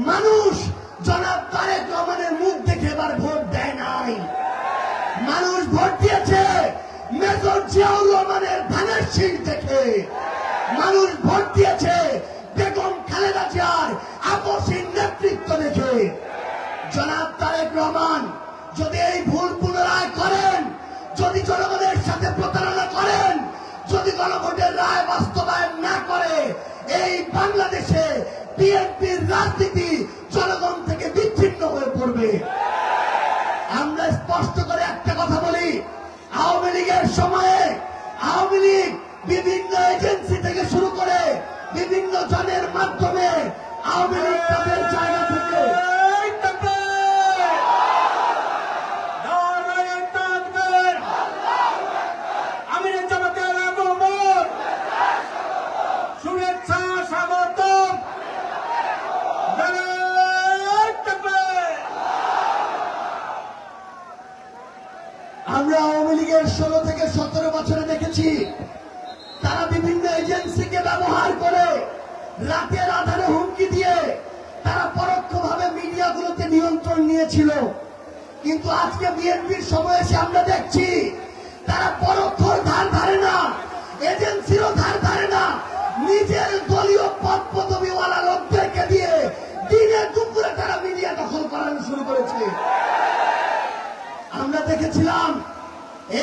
মানুষ জনাব তারেক রহমানের মুখ দেখে এবার ভোট দেয় নাই। মানুষ ভোট দিয়েছে মেজর জিয়াউর রহমানের ধানের শীষ দেখে। মানুষ ভোট দিয়েছে বেগম খালেদা জিয়ার আপসীন নেতৃত্ব দেখে। জনাব তারেক রহমান যদি এই ভুল পুনরায় করেন, যদি জনগণের সাথে প্রতারণা করেন, যদি গণভোটের রায় বাস্তবায়ন না করে, এই বাংলাদেশে বিএনপির রাজনীতি জনগণ থেকে বিচ্ছিন্ন হয়ে পড়বে। আমরা স্পষ্ট করে একটা কথা বলি, আওয়ামী লীগের সময়ে আওয়ামী লীগ বিভিন্ন এজেন্সি থেকে শুরু করে বিভিন্ন জনের মাধ্যমে আওয়ামী লীগ তাদের জায়গা থেকে আমরা আওয়ামী লীগের 16 থেকে 17 বছরে দেখেছি তারা বিভিন্ন এজেন্সিকে ব্যবহার করে রাতের আধারে হুমকি দিয়ে তারা পরোক্ষভাবে মিডিয়াগুলোতে নিয়ন্ত্রণ নিয়েছিল। কিন্তু আজকে বিএনপির সময় এসে আমরা দেখছি তারা পরোক্ষর ধার ধারে না, এজেন্সিরও ধার ধারে না, নিজের দলীয় পদ পদবিওয়ালা লোকদেরকে দিয়ে দিনে দুপুরে তারা মিডিয়া দখল করানো শুরু করেছে। আমরা দেখেছিলাম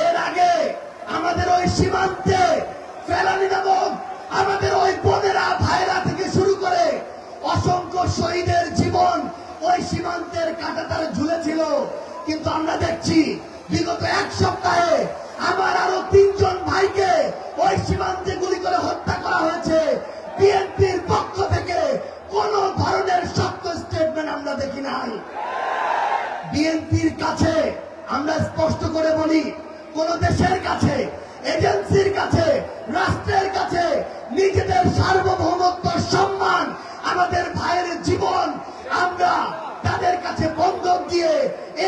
এর আগে আমাদের ওই সীমান্তে ফেলানি নামক আমাদের ওই বোনেরা ভাইরা থেকে শুরু করে অসংখ্য শহীদের জীবন ওই সীমান্তের কাঁটাতারে ঝুলেছিল। কিন্তু আমরা দেখছি বিগত এক সপ্তাহে আমার আরো 3 জন ভাইকে ওই সীমান্তে গুলি করে হত্যা করা হয়েছে। বিএনপির পক্ষ থেকে কোন ধরনের শক্ত স্টেটমেন্ট আমরা দেখি নাই। বিএনপির কাছে আমরা স্পষ্ট করে বলি, কোন দেশের কাছে, এজেন্সির কাছে, রাষ্ট্রের কাছে নিজেদের সার্বভৌমত্ব, সম্মান, আমাদের ভাইয়ের জীবন আমরা তাদের কাছে বন্ধক দিয়ে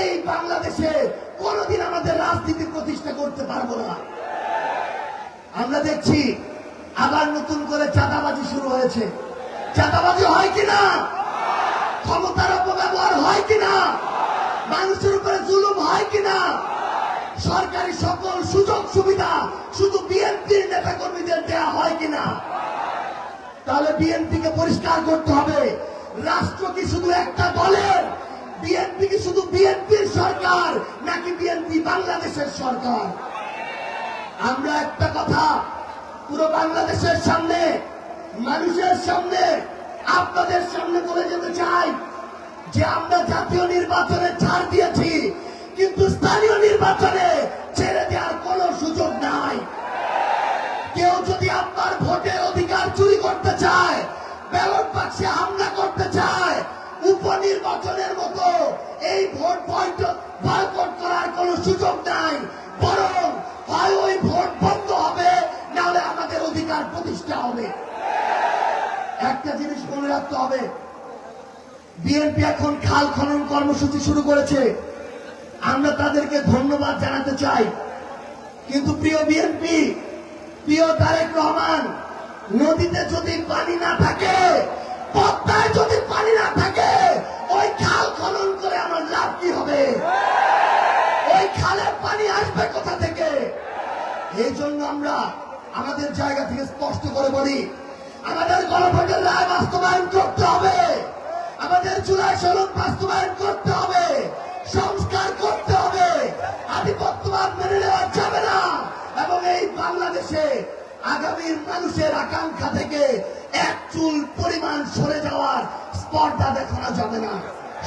এই বাংলাদেশে কোনদিন আমাদের রাজনীতি প্রতিষ্ঠা করতে পারবো না। আমরা দেখছি আবার নতুন করে চাঁদাবাজি শুরু হয়েছে। চাঁদাবাজি হয় কিনা, ক্ষমতার অপব্যবহার হয় কিনা, মানুষের উপরে জুলুম হয় কিনা, সরকারি সকল সুযোগ সুবিধা শুধু বিএনপির নেতা কর্মীদের দেওয়া হয় কিনা, তাহলে বিএনপিকে পরিষ্কার করতে হবে। রাষ্ট্র কি শুধু একটা দলের? বিএনপি কি শুধু বিএনপির সরকার, নাকি বিএনপি বাংলাদেশের সরকার? আমরা একটা কথা পুরো বাংলাদেশের সামনে, মানুষের সামনে, আপনাদের সামনে বলে যেতে চাই যে আমরা জাতীয় নির্বাচনে ছাড় দিয়েছি, কিন্তু স্থানীয় নির্বাচনে ছেড়ে দেওয়ার কোন সুযোগ নাই। কেউ যদি আপনার ভোটের অধিকার চুরি করতে চায়, ব্যালট বাক্সে হামলা করতে চায়, উপনির্বাচনের মতো এই ভোট বয়কট করার কোন সুযোগ নাই। বরং হয় ওই ভোট বন্ধ হবে, নাহলে আমাদের অধিকার প্রতিষ্ঠা হবে। একটা জিনিস মনে রাখতে হবে, বিএনপি এখন খাল খনন কর্মসূচি শুরু করেছে, আমরা তাদেরকে ধন্যবাদ জানাতে চাই। কিন্তু প্রিয় বিএনপি, প্রিয় তারেক রহমান, নদীতে যদি পানি না থাকে, পদ্মায় যদি পানি না থাকে, ওই খাল খনন করে আমার লাভ কি হবে? ওই খালের পানি আসবে কোথা থেকে? এই জন্য আমরা আমাদের জায়গা থেকে স্পষ্ট করে বলি, আমাদের গণভোটের রায় বাস্তবায়ন করতে হবে, আমাদের জুলাই সনদ বাস্তবায়ন করতে হবে, সংস্কার করতে হবে, আধিপত্যবাদ মেনে নেওয়া যাবে না, এবং এই বাংলাদেশে আগামীর মানুষের আকাঙ্ক্ষা থেকে এক চুল পরিমাণ সরে যাওয়ার স্পর্ধা দেখানো যাবে না।